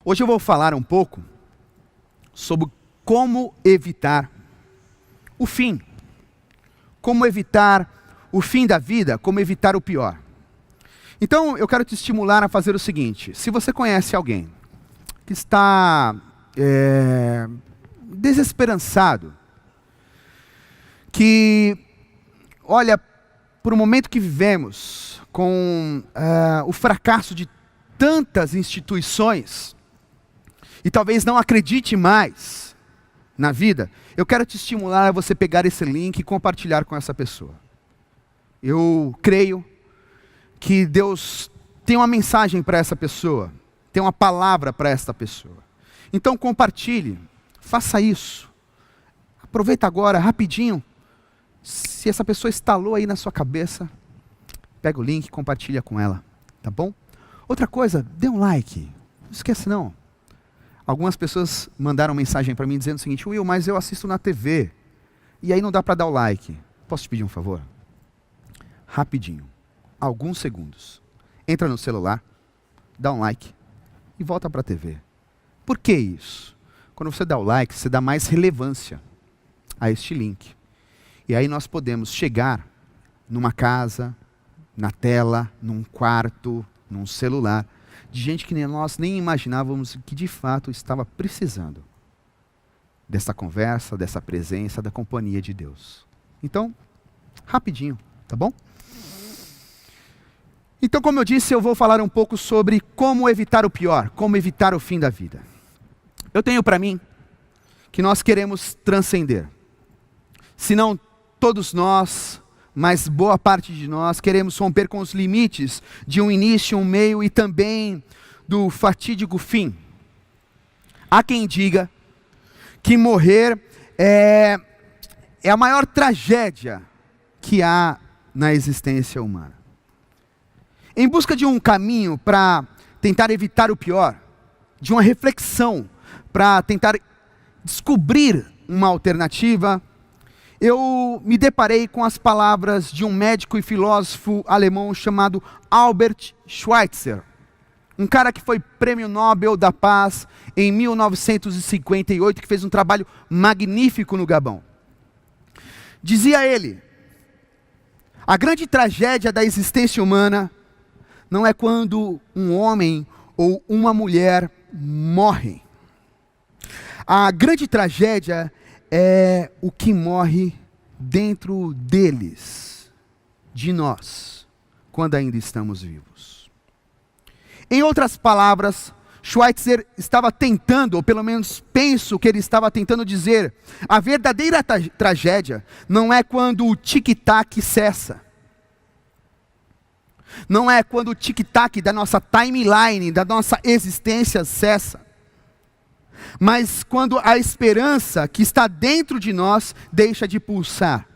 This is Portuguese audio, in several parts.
Hoje eu vou falar um pouco sobre como evitar o fim. Como evitar o fim da vida, como evitar o pior. Então eu quero te estimular a fazer o seguinte: se você conhece alguém que está desesperançado, que olha por um momento que vivemos com o fracasso de tantas instituições, e talvez não acredite mais na vida, eu quero te estimular a você pegar esse link e compartilhar com essa pessoa. Eu creio que Deus tem uma mensagem para essa pessoa, tem uma palavra para essa pessoa. Então compartilhe, faça isso. Aproveita agora, rapidinho. Se essa pessoa estalou aí na sua cabeça, pega o link e compartilha com ela, tá bom? Outra coisa, dê um like, não esqueça não. Algumas pessoas mandaram mensagem para mim dizendo o seguinte: Will, mas eu assisto na TV, e aí não dá para dar o like. Posso te pedir um favor? Rapidinho, alguns segundos. Entra no celular, dá um like e volta para a TV. Por que isso? Quando você dá o like, você dá mais relevância a este link. E aí nós podemos chegar numa casa, na tela, num quarto, num celular, de gente que nós nem imaginávamos que de fato estava precisando dessa conversa, dessa presença, da companhia de Deus. Então, rapidinho, tá bom? Então, como eu disse, eu vou falar um pouco sobre como evitar o pior, como evitar o fim da vida. Eu tenho para mim que nós queremos transcender. Se não todos nós, mas boa parte de nós queremos romper com os limites de um início, um meio e também do fatídico fim. Há quem diga que morrer é a maior tragédia que há na existência humana. Em busca de um caminho para tentar evitar o pior, de uma reflexão para tentar descobrir uma alternativa, eu me deparei com as palavras de um médico e filósofo alemão chamado Albert Schweitzer. Um cara que foi prêmio Nobel da Paz em 1958, que fez um trabalho magnífico no Gabão. Dizia ele: a grande tragédia da existência humana não é quando um homem ou uma mulher morrem. A grande tragédia é o que morre dentro deles, de nós, quando ainda estamos vivos. Em outras palavras, Schweitzer estava tentando, ou pelo menos penso que ele estava tentando dizer, a verdadeira tragédia não é quando o tic-tac cessa. Não é quando o tic-tac da nossa timeline, da nossa existência cessa. Mas quando a esperança que está dentro de nós deixa de pulsar,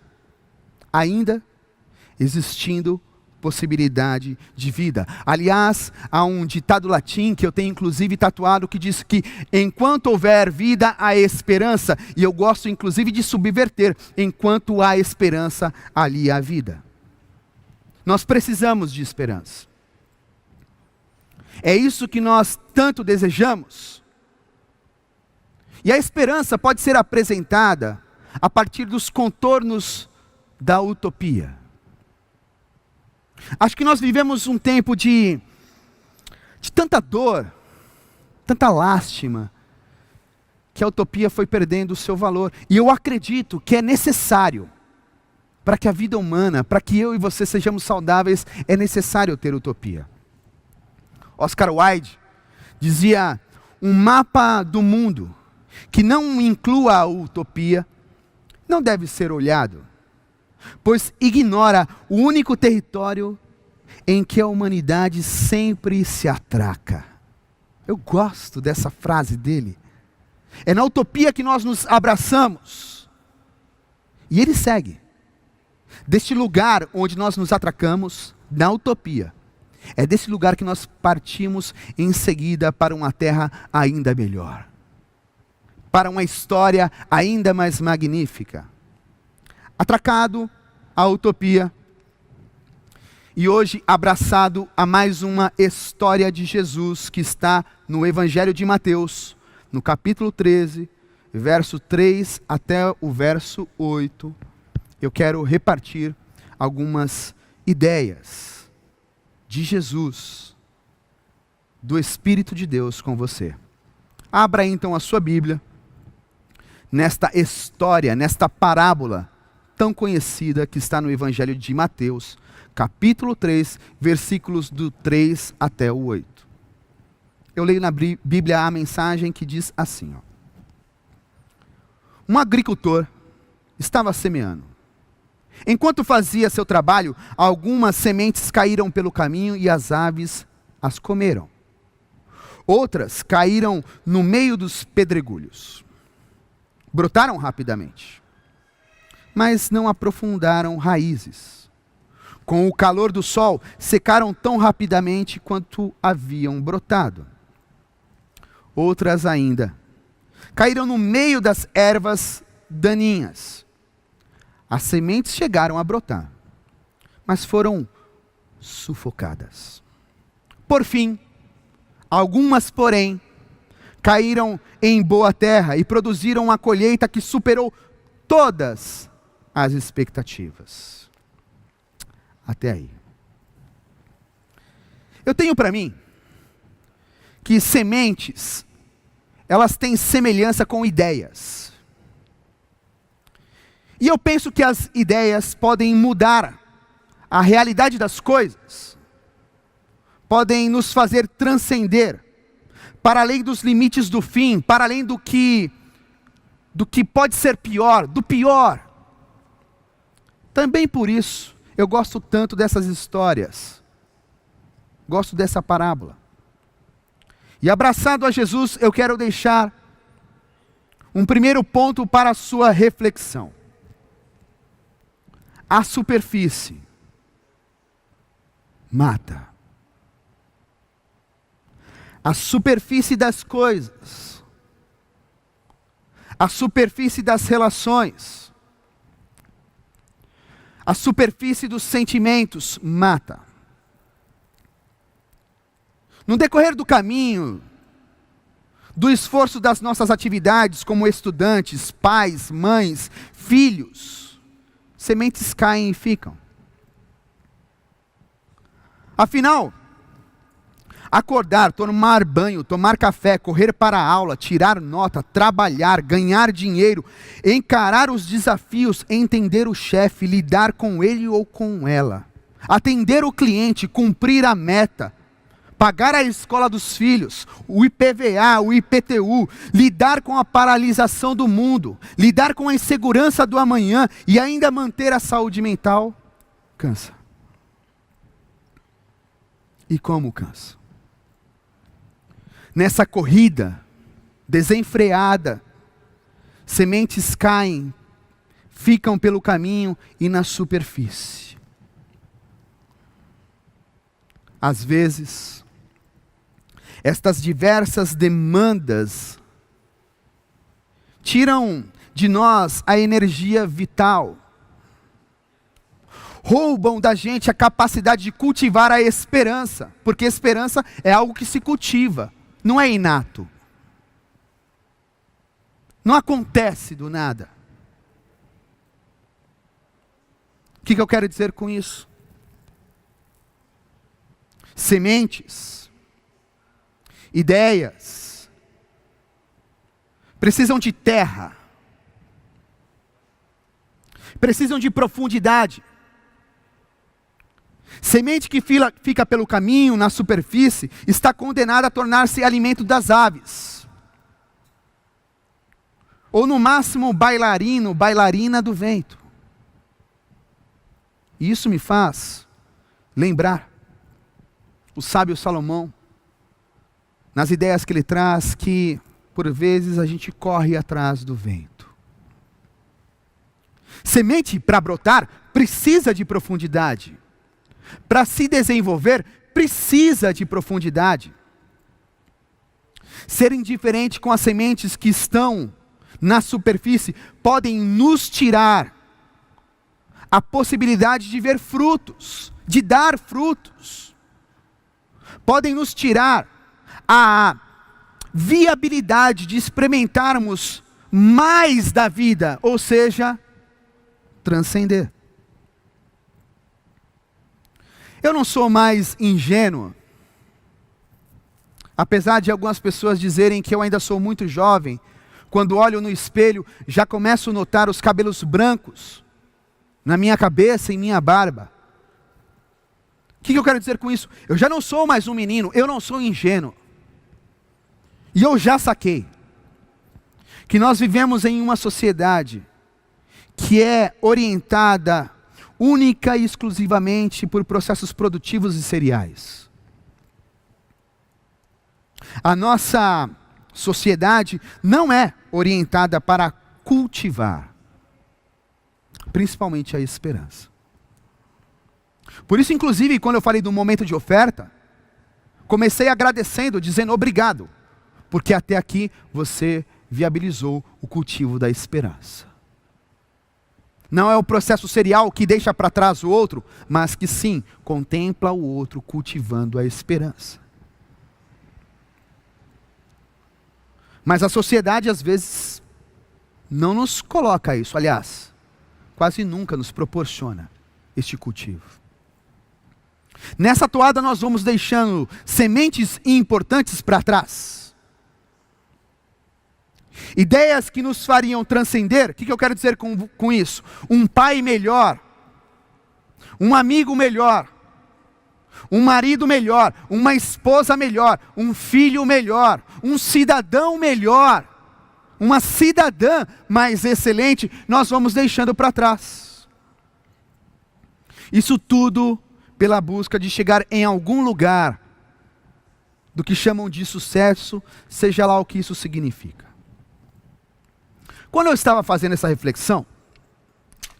ainda existindo possibilidade de vida. Aliás, há um ditado latim que eu tenho inclusive tatuado que diz que enquanto houver vida, há esperança. E eu gosto inclusive de subverter: enquanto há esperança, ali há vida. Nós precisamos de esperança. É isso que nós tanto desejamos. E a esperança pode ser apresentada a partir dos contornos da utopia. Acho que nós vivemos um tempo de tanta dor, tanta lástima, que a utopia foi perdendo o seu valor. E eu acredito que é necessário, para que a vida humana, para que eu e você sejamos saudáveis, é necessário ter utopia. Oscar Wilde dizia: um mapa do mundo que não inclua a utopia, não deve ser olhado, pois ignora o único território em que a humanidade sempre se atraca. Eu gosto dessa frase dele. É na utopia que nós nos abraçamos. E ele segue: deste lugar onde nós nos atracamos, na utopia, é desse lugar que nós partimos em seguida para uma terra ainda melhor, para uma história ainda mais magnífica. Atracado à utopia, E hoje abraçado a mais uma história de Jesus que está no Evangelho de Mateus, no capítulo 13, verso 3 até o verso 8, eu quero repartir algumas ideias de Jesus, do Espírito de Deus com você. Abra então a sua Bíblia, nesta história, nesta parábola tão conhecida que está no Evangelho de Mateus, capítulo 3, versículos do 3 até o 8. Eu leio na Bíblia a mensagem que diz assim, ó. Um agricultor estava semeando. Enquanto fazia seu trabalho, algumas sementes caíram pelo caminho e as aves as comeram. Outras caíram no meio dos pedregulhos. Brotaram rapidamente, mas não aprofundaram raízes. Com o calor do sol, secaram tão rapidamente quanto haviam brotado. Outras ainda caíram no meio das ervas daninhas. As sementes chegaram a brotar, mas foram sufocadas. Por fim, algumas, porém, caíram em boa terra e produziram uma colheita que superou todas as expectativas. Até aí. Eu tenho para mim que sementes, elas têm semelhança com ideias. E eu penso que as ideias podem mudar a realidade das coisas, podem nos fazer transcender para além dos limites do fim, para além do que pode ser pior, do pior. Também por isso, eu gosto tanto dessas histórias, gosto dessa parábola. E abraçado a Jesus, eu quero deixar um primeiro ponto para a sua reflexão. A superfície mata. A superfície das coisas, a superfície das relações, a superfície dos sentimentos mata. No decorrer do caminho, do esforço das nossas atividades como estudantes, pais, mães, filhos, sementes caem e ficam. Afinal, acordar, tomar banho, tomar café, correr para a aula, tirar nota, trabalhar, ganhar dinheiro, encarar os desafios, entender o chefe, lidar com ele ou com ela, atender o cliente, cumprir a meta, pagar a escola dos filhos, o IPVA, o IPTU, lidar com a paralisação do mundo, lidar com a insegurança do amanhã e ainda manter a saúde mental, cansa. E como cansa? Nessa corrida desenfreada, sementes caem, ficam pelo caminho e na superfície. Às vezes, estas diversas demandas tiram de nós a energia vital, roubam da gente a capacidade de cultivar a esperança, porque esperança é algo que se cultiva. Não é inato. Não acontece do nada. O que eu quero dizer com isso? Sementes, ideias, precisam de terra, precisam de profundidade. Semente que fica pelo caminho, na superfície, está condenada a tornar-se alimento das aves. Ou no máximo bailarino, bailarina do vento. E isso me faz lembrar o sábio Salomão, nas ideias que ele traz, que por vezes a gente corre atrás do vento. Semente para brotar precisa de profundidade. Para se desenvolver, precisa de profundidade. Ser indiferente com as sementes que estão na superfície podem nos tirar a possibilidade de ver frutos de dar frutos, podem nos tirar a viabilidade de experimentarmos mais da vida, ou seja, transcender. Eu não sou mais ingênuo, apesar de algumas pessoas dizerem que eu ainda sou muito jovem. Quando olho no espelho, já começo a notar os cabelos brancos na minha cabeça e minha barba. O que eu quero dizer com isso? Eu já não sou mais um menino, eu não sou ingênuo. E eu já saquei que nós vivemos em uma sociedade que é orientada única e exclusivamente por processos produtivos e seriais. A nossa sociedade não é orientada para cultivar, principalmente a esperança. Por isso, inclusive, quando eu falei do momento de oferta, comecei agradecendo, dizendo obrigado, porque até aqui você viabilizou o cultivo da esperança. Não é o processo serial que deixa para trás o outro, mas que sim, contempla o outro cultivando a esperança. Mas a sociedade às vezes não nos coloca isso, aliás, quase nunca nos proporciona este cultivo. Nessa toada nós vamos deixando sementes importantes para trás. Ideias que nos fariam transcender. O que eu quero dizer com isso? Um pai melhor, um amigo melhor, um marido melhor, uma esposa melhor, um filho melhor, um cidadão melhor, uma cidadã mais excelente, nós vamos deixando para trás. Isso tudo pela busca de chegar em algum lugar do que chamam de sucesso, seja lá o que isso significa. Quando eu estava fazendo essa reflexão,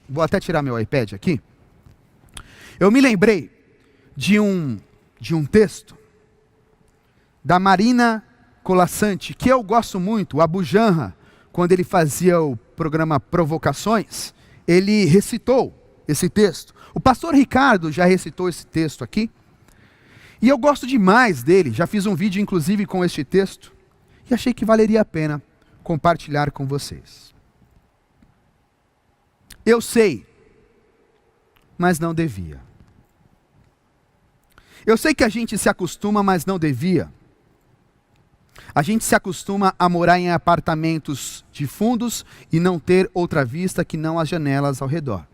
vou até tirar meu iPad aqui, eu me lembrei de um texto da Marina Colasanti, que eu gosto muito, o Abu Janra, quando ele fazia o programa Provocações, ele recitou esse texto. O pastor Ricardo já recitou esse texto aqui, e eu gosto demais dele, já fiz um vídeo inclusive com este texto, e achei que valeria a pena compartilhar com vocês. Eu sei, mas não devia. Eu sei que a gente se acostuma, mas não devia. A gente se acostuma a morar em apartamentos de fundos e não ter outra vista que não as janelas ao redor.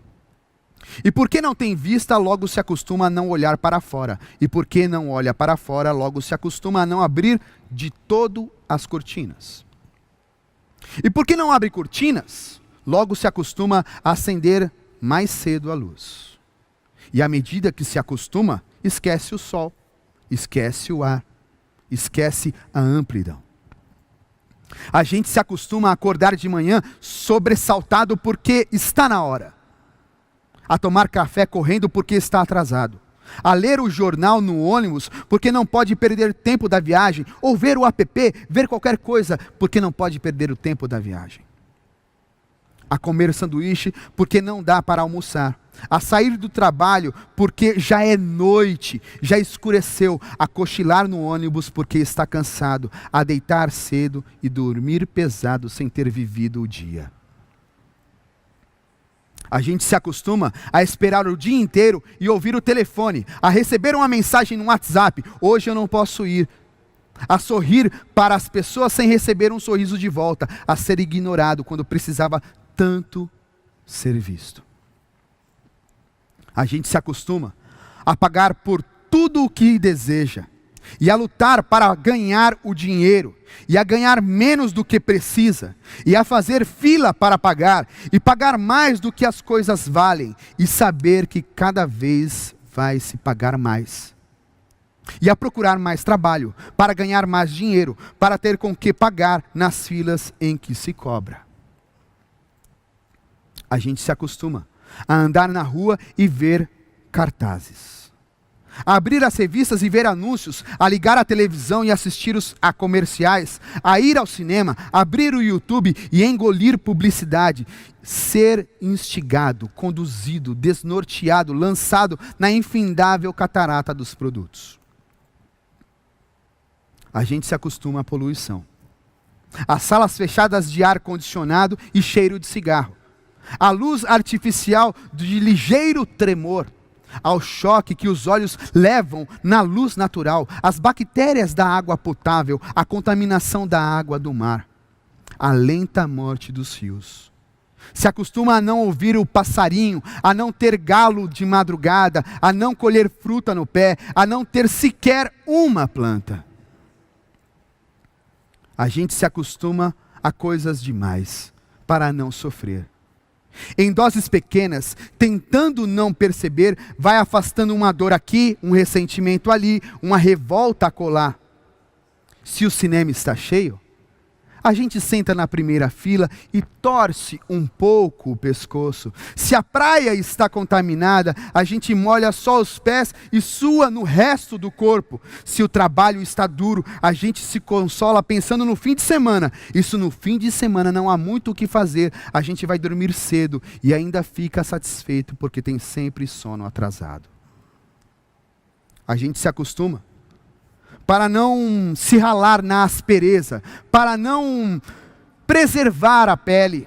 E porque não tem vista, logo se acostuma a não olhar para fora. E porque não olha para fora, logo se acostuma a não abrir de todo as cortinas. E porque não abre cortinas, logo se acostuma a acender mais cedo a luz. E à medida que se acostuma, esquece o sol, esquece o ar, esquece a amplidão. A gente se acostuma a acordar de manhã sobressaltado porque está na hora, a tomar café correndo porque está atrasado, a ler o jornal no ônibus porque não pode perder tempo da viagem, ou ver o app, ver qualquer coisa porque não pode perder o tempo da viagem, a comer sanduíche porque não dá para almoçar, a sair do trabalho porque já é noite, já escureceu, a cochilar no ônibus porque está cansado, a deitar cedo e dormir pesado sem ter vivido o dia. A gente se acostuma a esperar o dia inteiro e ouvir o telefone, a receber uma mensagem no WhatsApp, hoje eu não posso ir, a sorrir para as pessoas sem receber um sorriso de volta, a ser ignorado quando precisava tanto ser visto. A gente se acostuma a pagar por tudo o que deseja, e a lutar para ganhar o dinheiro, e a ganhar menos do que precisa, e a fazer fila para pagar, e pagar mais do que as coisas valem, e saber que cada vez vai se pagar mais. E a procurar mais trabalho, para ganhar mais dinheiro, para ter com que pagar nas filas em que se cobra. A gente se acostuma a andar na rua e ver cartazes, a abrir as revistas e ver anúncios, a ligar a televisão e assistir a comerciais, a ir ao cinema, abrir o YouTube e engolir publicidade, ser instigado, conduzido, desnorteado, lançado na infindável catarata dos produtos. A gente se acostuma à poluição. As salas fechadas de ar-condicionado e cheiro de cigarro. A luz artificial de ligeiro tremor. Ao choque que os olhos levam na luz natural. As bactérias da água potável. A contaminação da água do mar. A lenta morte dos rios. Se acostuma a não ouvir o passarinho, a não ter galo de madrugada, a não colher fruta no pé, a não ter sequer uma planta. A gente se acostuma a coisas demais para não sofrer. Em doses pequenas, tentando não perceber, vai afastando uma dor aqui, um ressentimento ali, uma revolta acolá. Se o cinema está cheio, a gente senta na primeira fila e torce um pouco o pescoço. Se a praia está contaminada, a gente molha só os pés e sua no resto do corpo. Se o trabalho está duro, a gente se consola pensando no fim de semana. Isso no fim de semana não há muito o que fazer. A gente vai dormir cedo e ainda fica satisfeito porque tem sempre sono atrasado. A gente se acostuma para não se ralar na aspereza, para não preservar a pele.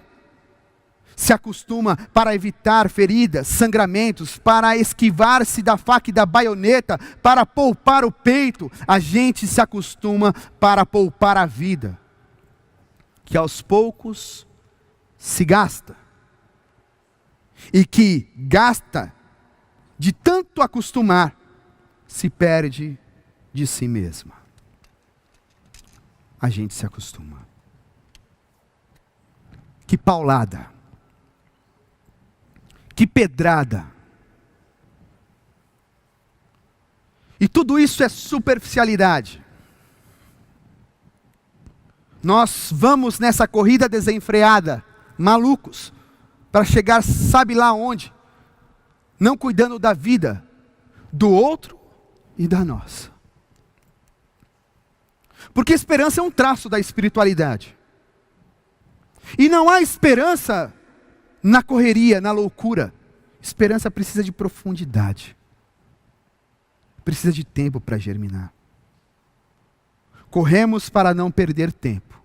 Se acostuma para evitar feridas, sangramentos, para esquivar-se da faca e da baioneta, para poupar o peito. A gente se acostuma para poupar a vida, que aos poucos se gasta. E que gasta, de tanto acostumar, se perde de si mesma. A gente se acostuma. Que paulada. Que pedrada. E tudo isso é superficialidade. Nós vamos nessa corrida desenfreada, malucos, para chegar sabe lá onde, não cuidando da vida do outro e da nossa. Porque esperança é um traço da espiritualidade. E não há esperança na correria, na loucura. Esperança precisa de profundidade. Precisa de tempo para germinar. Corremos para não perder tempo.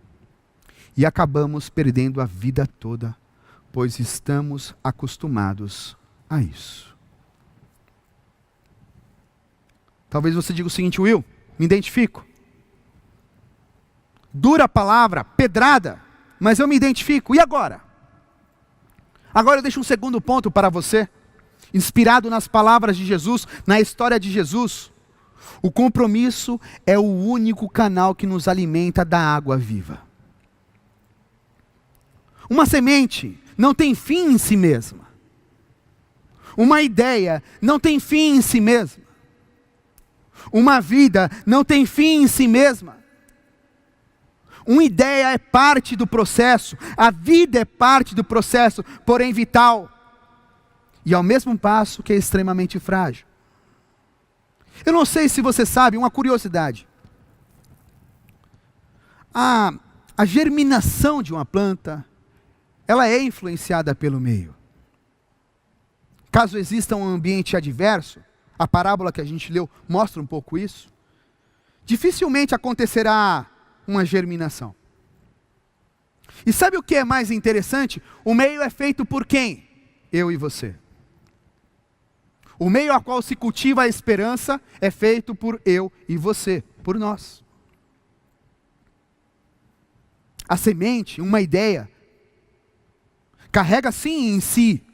E acabamos perdendo a vida toda, pois estamos acostumados a isso. Talvez você diga o seguinte: Will, me identifico. Dura palavra, pedrada, mas eu me identifico. E agora? Agora eu deixo um segundo ponto para você, inspirado nas palavras de Jesus, na história de Jesus. O compromisso é o único canal que nos alimenta da água viva. Uma semente não tem fim em si mesma. Uma ideia não tem fim em si mesma. Uma vida não tem fim em si mesma. Uma ideia é parte do processo, a vida é parte do processo, porém vital. E ao mesmo passo que é extremamente frágil. Eu não sei se você sabe, uma curiosidade. A germinação de uma planta, ela é influenciada pelo meio. Caso exista um ambiente adverso, a parábola que a gente leu mostra um pouco isso, dificilmente acontecerá uma germinação. E sabe o que é mais interessante? O meio é feito por quem? Eu e você. O meio a qual se cultiva a esperança é feito por eu e você, por nós. A semente, uma ideia, carrega sim em si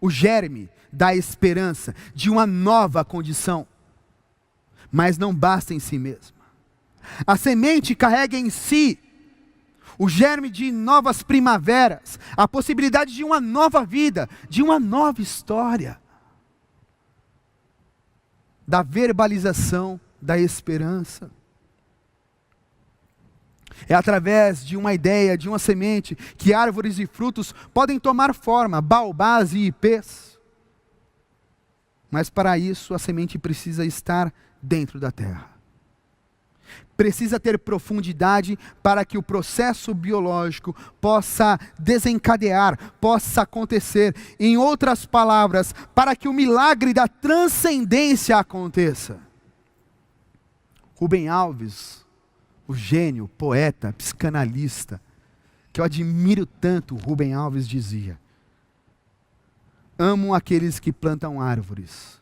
o germe da esperança, de uma nova condição, mas não basta em si mesma. A semente carrega em si o germe de novas primaveras, a possibilidade de uma nova vida, de uma nova história, da verbalização da esperança. É através de uma ideia, de uma semente, que árvores e frutos podem tomar forma, baobás e ipês. Mas para isso a semente precisa estar dentro da terra. Precisa ter profundidade para que o processo biológico possa desencadear, possa acontecer. Em outras palavras, para que o milagre da transcendência aconteça. Rubem Alves, o gênio, poeta, psicanalista, que eu admiro tanto, Rubem Alves dizia: amo aqueles que plantam árvores,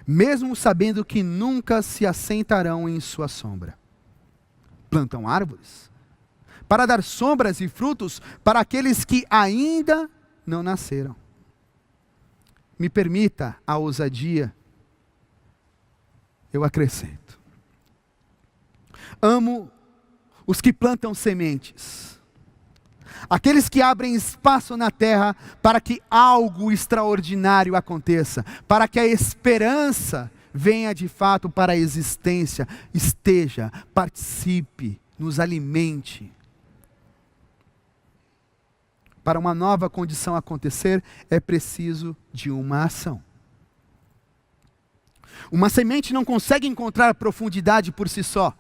mesmo sabendo que nunca se assentarão em sua sombra. Plantam árvores para dar sombras e frutos para aqueles que ainda não nasceram. Me permita a ousadia, eu acrescento. Amo os que plantam sementes, aqueles que abrem espaço na terra para que algo extraordinário aconteça, para que a esperança venha de fato para a existência, esteja, participe, nos alimente. Para uma nova condição acontecer, é preciso de uma ação. Uma semente não consegue encontrar profundidade por si só.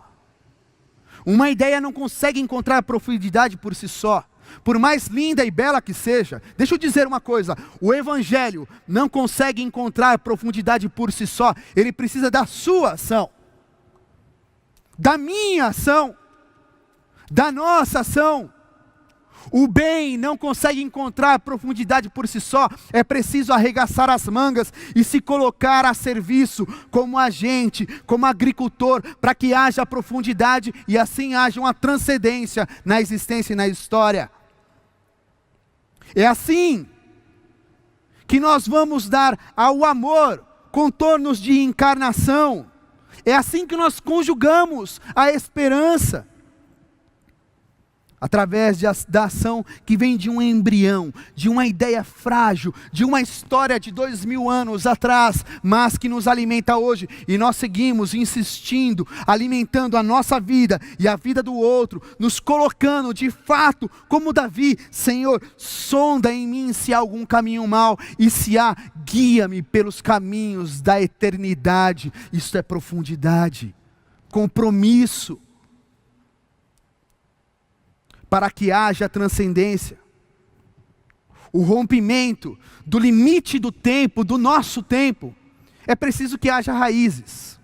Uma ideia não consegue encontrar profundidade por si só. Por mais linda e bela que seja, deixa eu dizer uma coisa: o Evangelho não consegue encontrar profundidade por si só. Ele precisa da sua ação, da minha ação, da nossa ação. O bem não consegue encontrar profundidade por si só. É preciso arregaçar as mangas e se colocar a serviço como agente, como agricultor, para que haja profundidade e assim haja uma transcendência na existência e na história. É assim que nós vamos dar ao amor contornos de encarnação. É assim que nós conjugamos a esperança. Através da ação que vem de um embrião, de uma ideia frágil, de uma história de 2000 anos atrás, mas que nos alimenta hoje. E nós seguimos insistindo, alimentando a nossa vida e a vida do outro, nos colocando de fato, como Davi: Senhor, sonda em mim se há algum caminho mau, e se há, guia-me pelos caminhos da eternidade. Isso é profundidade, compromisso. Para que haja transcendência, o rompimento do limite do tempo, do nosso tempo, é preciso que haja raízes.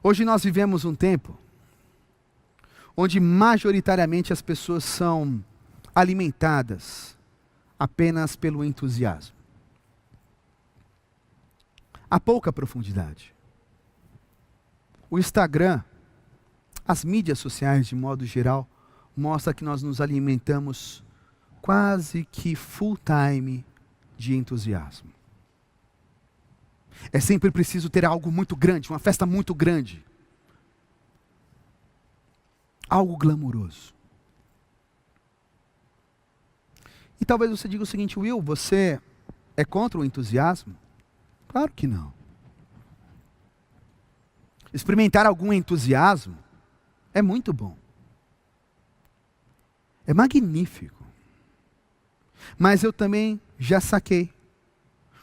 Hoje nós vivemos um tempo onde majoritariamente as pessoas são alimentadas apenas pelo entusiasmo. Há pouca profundidade. O Instagram, as mídias sociais, de modo geral, mostram que nós nos alimentamos quase que full time de entusiasmo. É sempre preciso ter algo muito grande, uma festa muito grande. Algo glamouroso. E talvez você diga o seguinte: Will, você é contra o entusiasmo? Claro que não. Experimentar algum entusiasmo é muito bom. É magnífico. Mas eu também já saquei,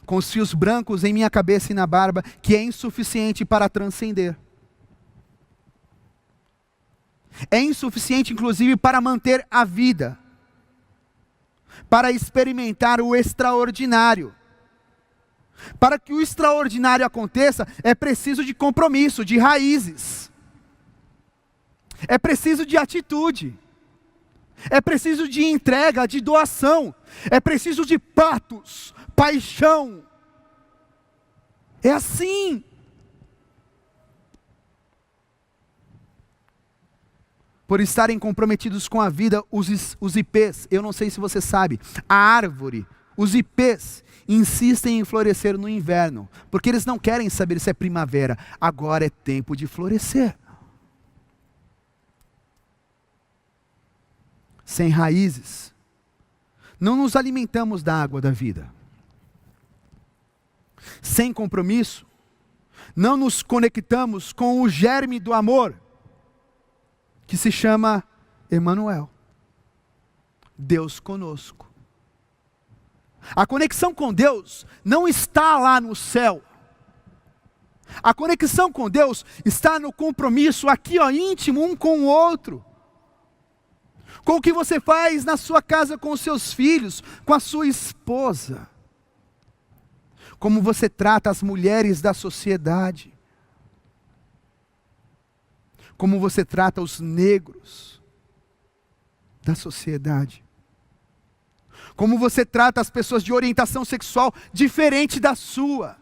com os fios brancos em minha cabeça e na barba, que é insuficiente para transcender. É insuficiente, inclusive, para manter a vida, para experimentar o extraordinário. Para que o extraordinário aconteça, é preciso de compromisso, de raízes. É preciso de atitude. É preciso de entrega, de doação. É preciso de patos, paixão. É assim. Por estarem comprometidos com a vida, os ipês, eu não sei se você sabe, a árvore, os ipês, insistem em florescer no inverno, porque eles não querem saber se é primavera, agora é tempo de florescer. Sem raízes, não nos alimentamos da água da vida. Sem compromisso, não nos conectamos com o germe do amor, que se chama Emanuel, Deus conosco. A conexão com Deus não está lá no céu. A conexão com Deus está no compromisso aqui, íntimo um com o outro. Com o que você faz na sua casa com os seus filhos, com a sua esposa. Como você trata as mulheres da sociedade. Como você trata os negros da sociedade. Como você trata as pessoas de orientação sexual diferente da sua.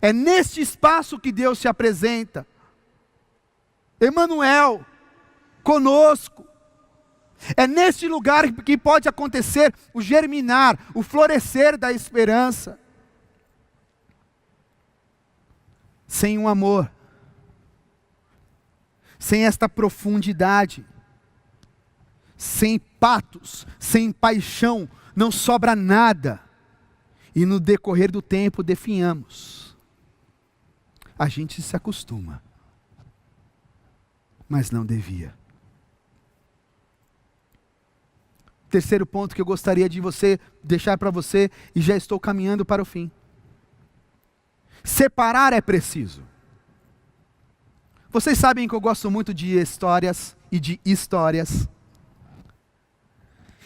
É neste espaço que Deus se apresenta. Emanuel, conosco. É neste lugar que pode acontecer o germinar, o florescer da esperança. Sem um amor, sem esta profundidade, sem patos, sem paixão, não sobra nada. E no decorrer do tempo definhamos. A gente se acostuma, mas não devia. Terceiro ponto que eu gostaria de deixar para você, e já estou caminhando para o fim. Separar é preciso. Vocês sabem que eu gosto muito de histórias e de histórias.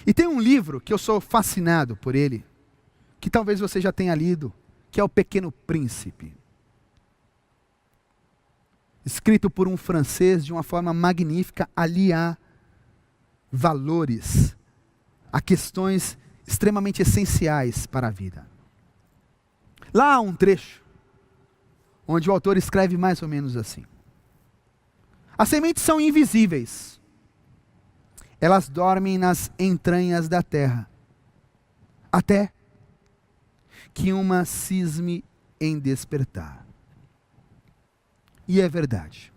E tem um livro que eu sou fascinado por ele, que talvez você já tenha lido, que é O Pequeno Príncipe. Escrito por um francês de uma forma magnífica, ali há valores, há questões extremamente essenciais para a vida. Lá há um trecho, onde o autor escreve mais ou menos assim: as sementes são invisíveis, elas dormem nas entranhas da terra, até que uma cisme em despertar. E é verdade.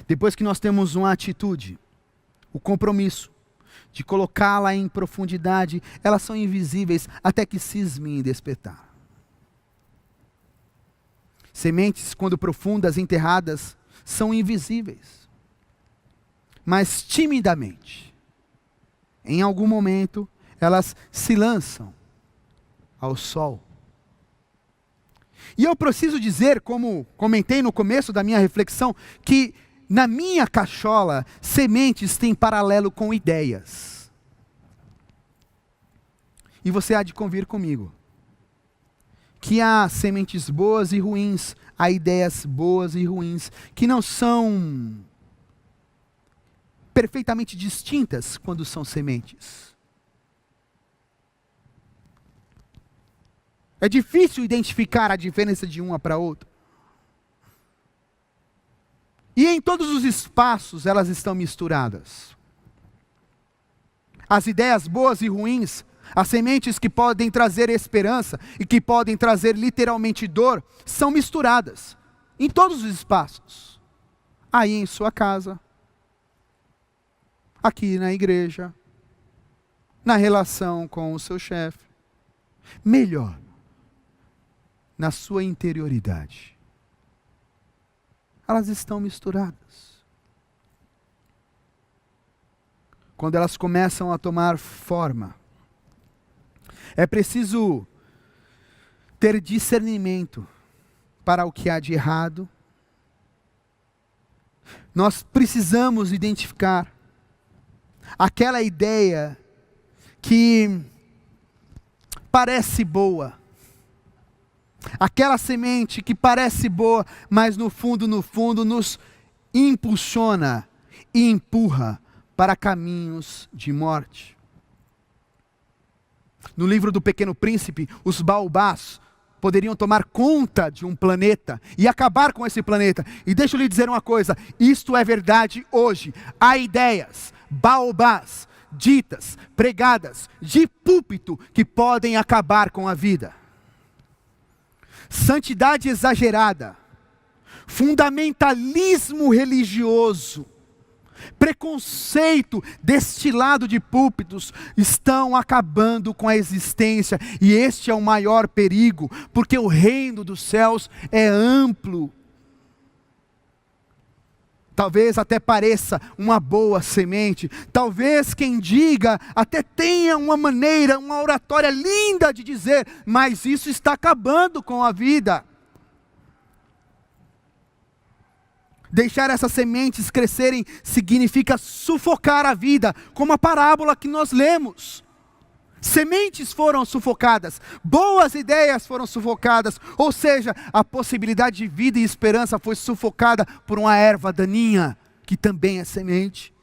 Depois que nós temos uma atitude, o compromisso de colocá-la em profundidade, elas são invisíveis até que cismem em despertar. Sementes, quando profundas, enterradas, são invisíveis. Mas timidamente, em algum momento, elas se lançam ao sol. E eu preciso dizer, como comentei no começo da minha reflexão, que na minha cachola, sementes têm paralelo com ideias. E você há de convir comigo, que há sementes boas e ruins, há ideias boas e ruins, que não são perfeitamente distintas quando são sementes. É difícil identificar a diferença de uma para outra. E em todos os espaços elas estão misturadas. As ideias boas e ruins, as sementes que podem trazer esperança e que podem trazer literalmente dor, são misturadas em todos os espaços. Aí em sua casa, aqui na igreja, na relação com o seu chefe. Melhor, na sua interioridade. Elas estão misturadas. Quando elas começam a tomar forma, é preciso ter discernimento para o que há de errado. Nós precisamos identificar aquela ideia que parece boa, aquela semente que parece boa, mas no fundo nos impulsiona e empurra para caminhos de morte. No livro do Pequeno Príncipe, os baobás poderiam tomar conta de um planeta e acabar com esse planeta. E deixa eu lhe dizer uma coisa, isto é verdade hoje. Há ideias, baobás, ditas, pregadas, de púlpito, que podem acabar com a vida. Santidade exagerada, fundamentalismo religioso, preconceito destilado de púlpitos estão acabando com a existência, e este é o maior perigo, porque o reino dos céus é amplo. talvez até pareça uma boa semente, talvez quem diga até tenha uma maneira, uma oratória linda de dizer, mas isso está acabando com a vida. Deixar essas sementes crescerem significa sufocar a vida, como a parábola que nós lemos. Sementes foram sufocadas, boas ideias foram sufocadas, ou seja, a possibilidade de vida e esperança foi sufocada por uma erva daninha, que também é semente.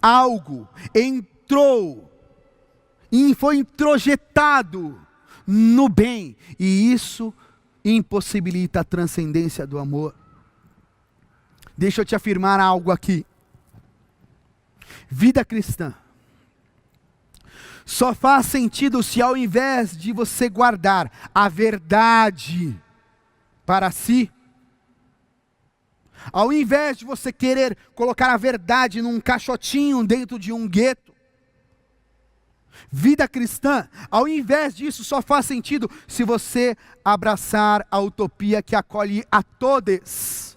Algo entrou e foi introjetado no bem, e isso impossibilita a transcendência do amor. Deixa eu te afirmar algo aqui. Vida cristã só faz sentido se, ao invés de você guardar a verdade para si, ao invés de você querer colocar a verdade num caixotinho dentro de um gueto, vida cristã, ao invés disso, só faz sentido se você abraçar a utopia que acolhe a todos.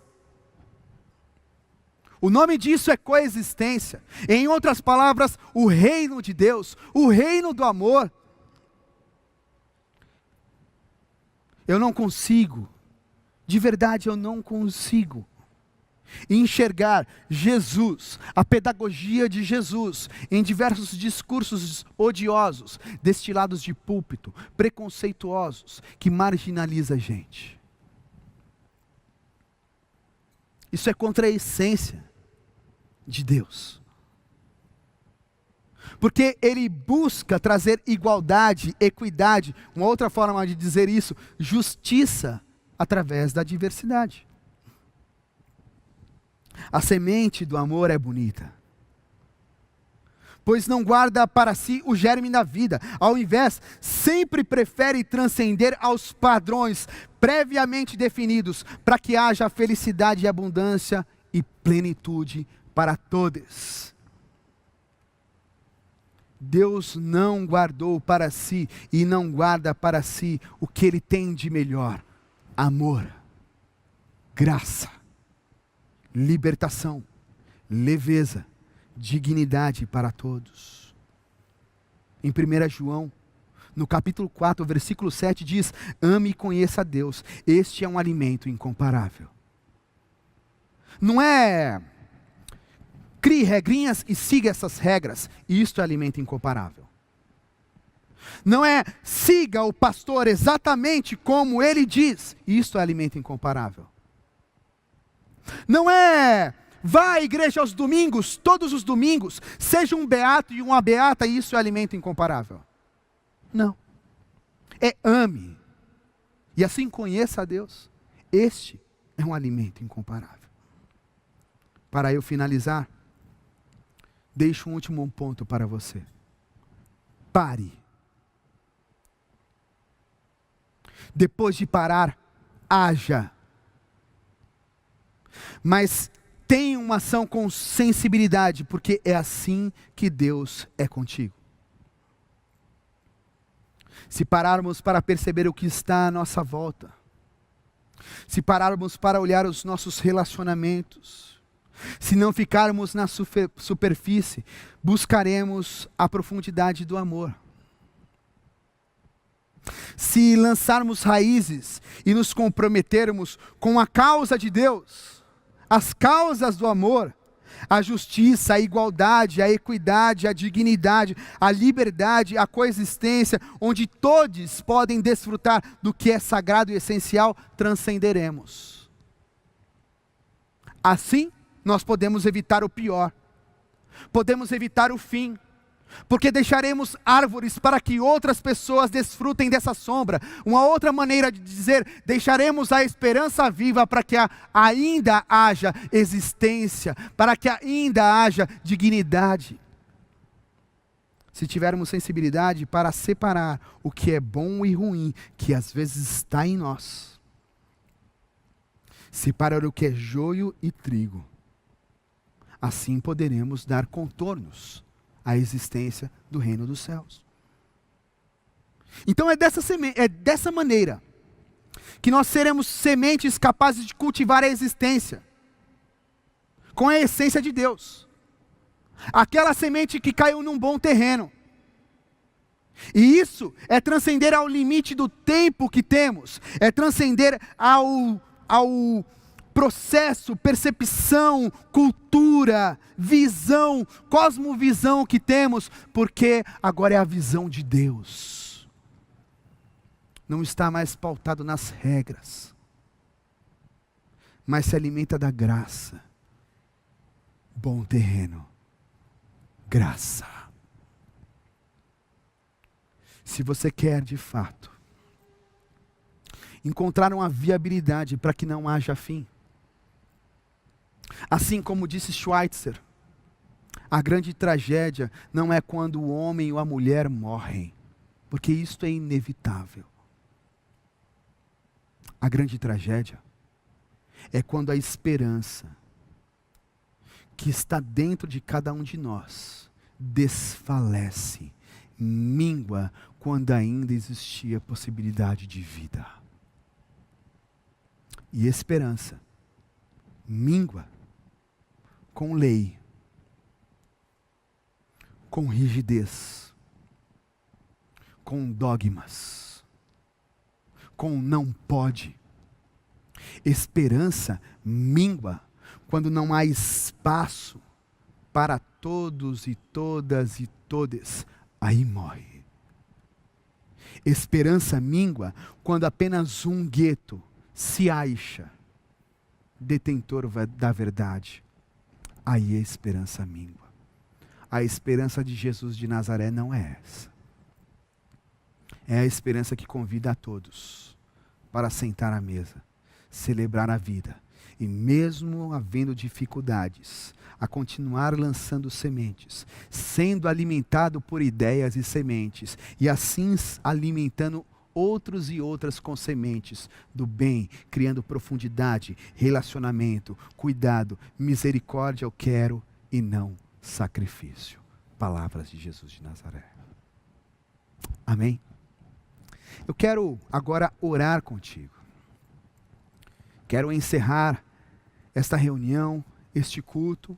O nome disso é coexistência. Em outras palavras, o reino de Deus, o reino do amor. Eu não consigo, de verdade eu não consigo enxergar Jesus, a pedagogia de Jesus, em diversos discursos odiosos, destilados de púlpito, preconceituosos, que marginaliza a gente. Isso é contra a essência de Deus. Porque Ele busca trazer igualdade, equidade, uma outra forma de dizer isso, justiça, através da diversidade. A semente do amor é bonita, pois não guarda para si o germe da vida, ao invés, sempre prefere transcender aos padrões previamente definidos, para que haja felicidade e abundância e plenitude para todos. Deus não guardou para si e não guarda para si o que Ele tem de melhor: amor, graça, libertação, leveza, dignidade para todos. Em 1 João, no capítulo 4, versículo 7 diz: ame e conheça a Deus, este é um alimento incomparável. Não é crie regrinhas e siga essas regras, isto é alimento incomparável. Não é siga o pastor exatamente como ele diz, isto é alimento incomparável. Não é vá à igreja aos domingos, todos os domingos, seja um beato e uma beata, isso é alimento incomparável. Não. É ame, e assim conheça a Deus, este é um alimento incomparável. Para eu finalizar, deixo um último ponto para você. Pare. Depois de parar, haja. Mas tenha uma ação com sensibilidade, porque é assim que Deus é contigo. Se pararmos para perceber o que está à nossa volta, se pararmos para olhar os nossos relacionamentos, se não ficarmos na superfície, buscaremos a profundidade do amor. Se lançarmos raízes e nos comprometermos com a causa de Deus, as causas do amor, a justiça, a igualdade, a equidade, a dignidade, a liberdade, a coexistência, onde todos podem desfrutar do que é sagrado e essencial, transcenderemos. Assim, nós podemos evitar o pior, podemos evitar o fim, porque deixaremos árvores para que outras pessoas desfrutem dessa sombra. Uma outra maneira de dizer, deixaremos a esperança viva para que ainda haja existência, para que ainda haja dignidade. Se tivermos sensibilidade para separar o que é bom e ruim, que às vezes está em nós, separar o que é joio e trigo, assim poderemos dar contornos à existência do reino dos céus. Então é dessa maneira que nós seremos sementes capazes de cultivar a existência. com a essência de Deus. Aquela semente que caiu num bom terreno. E isso é transcender ao limite do tempo que temos, é transcender ao processo, percepção, cultura, visão, cosmovisão que temos, porque agora é a visão de Deus. Não está mais pautado nas regras, mas se alimenta da graça. Bom terreno, graça. Se você quer de fato encontrar uma viabilidade para que não haja fim, assim como disse Schweitzer, a grande tragédia não é quando o homem ou a mulher morrem, porque isto é inevitável. A grande tragédia é quando a esperança que está dentro de cada um de nós desfalece, mingua, quando ainda existia possibilidade de vida. E esperança mingua com lei, com rigidez, com dogmas, com não pode. Esperança mingua quando não há espaço para todos e todas e todes. Aí morre. Esperança mingua quando apenas um gueto se acha detentor da verdade. Aí a esperança mingua. A esperança de Jesus de Nazaré não é essa. É a esperança que convida a todos para sentar à mesa, celebrar a vida, e mesmo havendo dificuldades, a continuar lançando sementes, sendo alimentado por ideias e sementes, e assim alimentando outros e outras com sementes do bem, criando profundidade, relacionamento, cuidado, misericórdia eu quero e não sacrifício. Palavras de Jesus de Nazaré. Amém? Eu quero agora orar contigo. Quero encerrar esta reunião, este culto,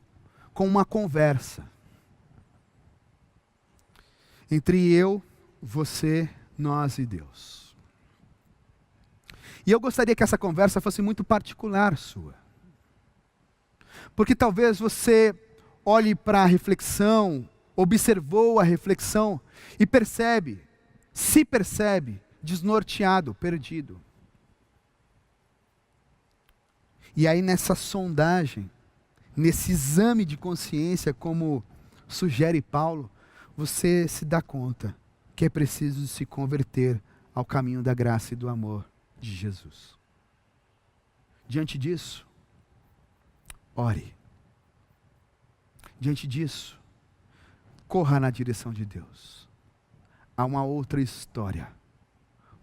com uma conversa entre eu, você, nós e Deus. E eu gostaria que essa conversa fosse muito particular sua. Porque talvez você olhe para a reflexão, observou a reflexão e se percebe desnorteado, perdido. E aí nessa sondagem, nesse exame de consciência, como sugere Paulo, você se dá conta que é preciso se converter ao caminho da graça e do amor de Jesus. Diante disso, ore. Diante disso, corra na direção de Deus. Há uma outra história.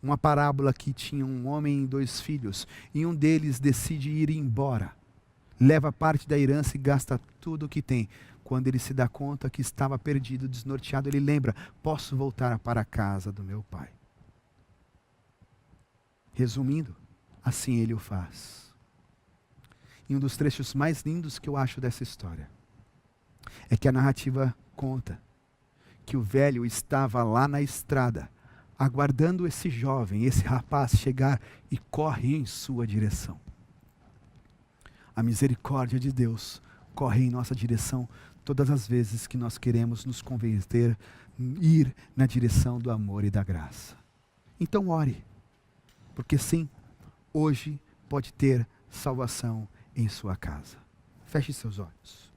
Uma parábola que tinha um homem e 2 filhos, e um deles decide ir embora. Leva parte da herança e gasta tudo o que tem. Quando ele se dá conta que estava perdido, desnorteado, ele lembra: posso voltar para a casa do meu pai. Resumindo, assim ele o faz. E um dos trechos mais lindos que eu acho dessa história é que a narrativa conta que o velho estava lá na estrada, aguardando esse jovem, esse rapaz chegar, e corre em sua direção. A misericórdia de Deus corre em nossa direção todas as vezes que nós queremos nos converter, ir na direção do amor e da graça. Então ore, porque sim, hoje pode ter salvação em sua casa. Feche seus olhos.